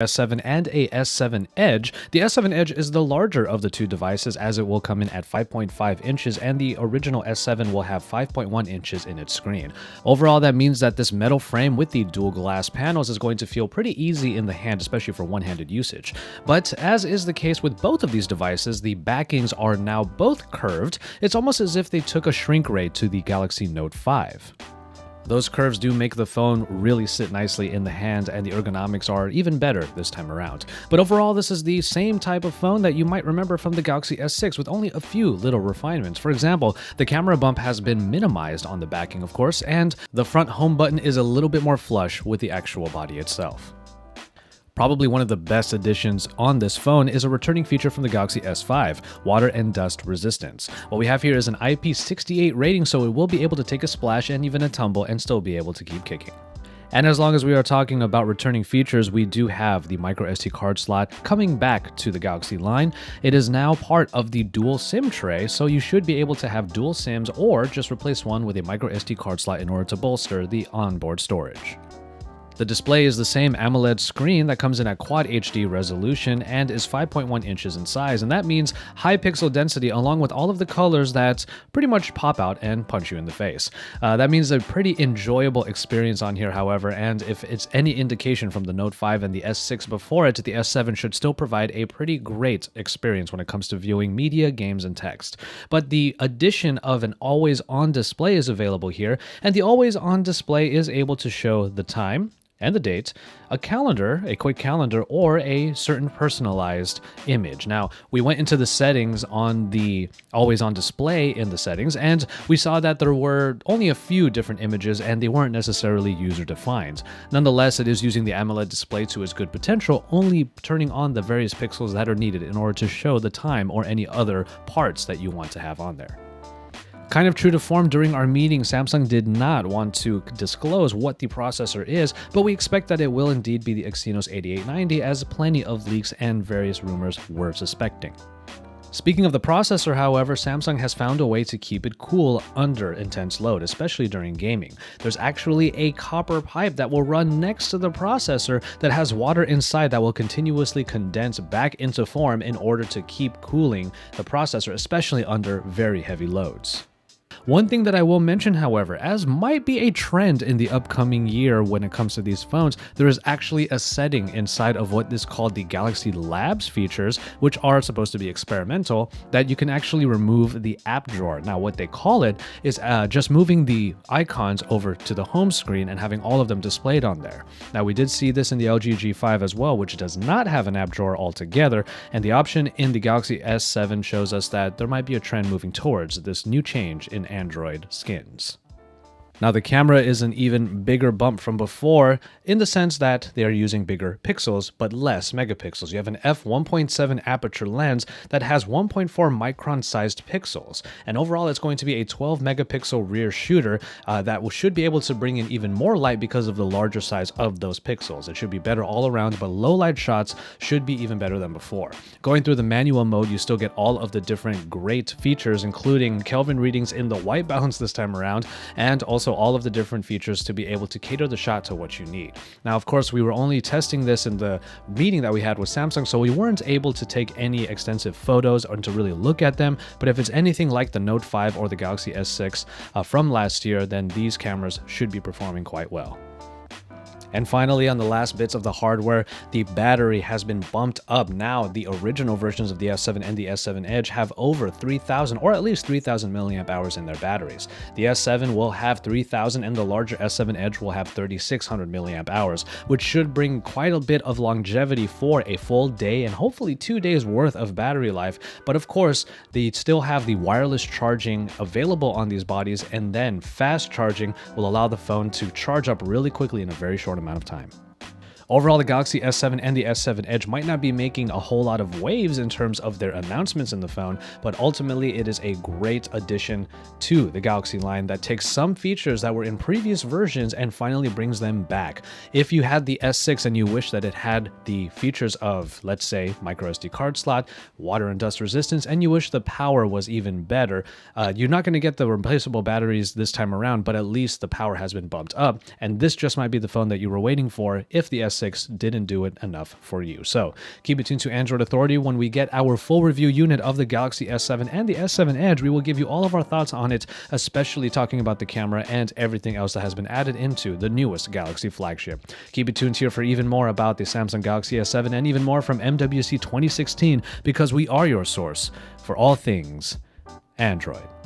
S7 and a S7 Edge. The S7 Edge is the larger of the two devices as it will come in at 5.5 inches and the original S7 will have 5.1 inches in its screen. Overall, that means that this metal frame with the dual glass panels is going to feel pretty easy in the hand, especially for one-handed usage. But as is the case with both of these devices, the backings are now both curved. It's almost as if they took a shrink ray to the Galaxy Note 5. Those curves do make the phone really sit nicely in the hand, and the ergonomics are even better this time around. But overall, this is the same type of phone that you might remember from the Galaxy S6 with only a few little refinements. For example, the camera bump has been minimized on the backing, of course, and the front home button is a little bit more flush with the actual body itself. Probably one of the best additions on this phone is a returning feature from the Galaxy S5, water and dust resistance. What we have here is an IP68 rating, so it will be able to take a splash and even a tumble and still be able to keep kicking. And as long as we are talking about returning features, we do have the microSD card slot coming back to the Galaxy line. It is now part of the dual SIM tray, so you should be able to have dual SIMs or just replace one with a microSD card slot in order to bolster the onboard storage. The display is the same AMOLED screen that comes in at Quad HD resolution and is 5.1 inches in size, and that means high pixel density along with all of the colors that pretty much pop out and punch you in the face. That means a pretty enjoyable experience on here, however, and if it's any indication from the Note 5 and the S6 before it, the S7 should still provide a pretty great experience when it comes to viewing media, games, and text. But the addition of an always-on display is available here, and the always-on display is able to show the time and the date, a calendar, a quick calendar, or a certain personalized image. Now, we went into the settings on the always on display in the settings, and we saw that there were only a few different images and they weren't necessarily user defined. Nonetheless, it is using the AMOLED display to its good potential, only turning on the various pixels that are needed in order to show the time or any other parts that you want to have on there. Kind of true to form, during our meeting, Samsung did not want to disclose what the processor is, but we expect that it will indeed be the Exynos 8890, as plenty of leaks and various rumors were suspecting. Speaking of the processor, however, Samsung has found a way to keep it cool under intense load, especially during gaming. There's actually a copper pipe that will run next to the processor that has water inside that will continuously condense back into form in order to keep cooling the processor, especially under very heavy loads. One thing that I will mention, however, as might be a trend in the upcoming year when it comes to these phones, there is actually a setting inside of what is called the Galaxy Labs features, which are supposed to be experimental, that you can actually remove the app drawer. Now, what they call it is just moving the icons over to the home screen and having all of them displayed on there. Now, we did see this in the LG G5 as well, which does not have an app drawer altogether, and the option in the Galaxy S7 shows us that there might be a trend moving towards this new change in Android skins. Now, the camera is an even bigger bump from before in the sense that they are using bigger pixels but less megapixels. You have an f1.7 aperture lens that has 1.4 micron sized pixels, and overall it's going to be a 12 megapixel rear shooter that should be able to bring in even more light because of the larger size of those pixels. It should be better all around, but low light shots should be even better than before. Going through the manual mode, you still get all of the different great features, including Kelvin readings in the white balance this time around, and also all of the different features to be able to cater the shot to what you need. Now, of course, we were only testing this in the meeting that we had with Samsung, so we weren't able to take any extensive photos or to really look at them, but if it's anything like the Note 5 or the Galaxy S6 from last year, then these cameras should be performing quite well. And finally, on the last bits of the hardware, the battery has been bumped up. Now, the original versions of the S7 and the S7 Edge have over 3,000 or at least 3,000 milliamp hours in their batteries. The S7 will have 3,000 and the larger S7 Edge will have 3,600 milliamp hours, which should bring quite a bit of longevity for a full day and hopefully 2 days worth of battery life. But of course, they still have the wireless charging available on these bodies, and then fast charging will allow the phone to charge up really quickly in a very short amount of time. Overall, the Galaxy S7 and the S7 Edge might not be making a whole lot of waves in terms of their announcements in the phone, but ultimately it is a great addition to the Galaxy line that takes some features that were in previous versions and finally brings them back. If you had the S6 and you wish that it had the features of, let's say, microSD card slot, water and dust resistance, and you wish the power was even better, you're not going to get the replaceable batteries this time around, but at least the power has been bumped up, and this just might be the phone that you were waiting for if the S7 S6 didn't do it enough for you. So keep it tuned to Android Authority. When we get our full review unit of the Galaxy S7 and the S7 Edge, we will give you all of our thoughts on it, especially talking about the camera and everything else that has been added into the newest Galaxy flagship. Keep it tuned here for even more about the Samsung Galaxy S7 and even more from MWC 2016, because we are your source for all things Android.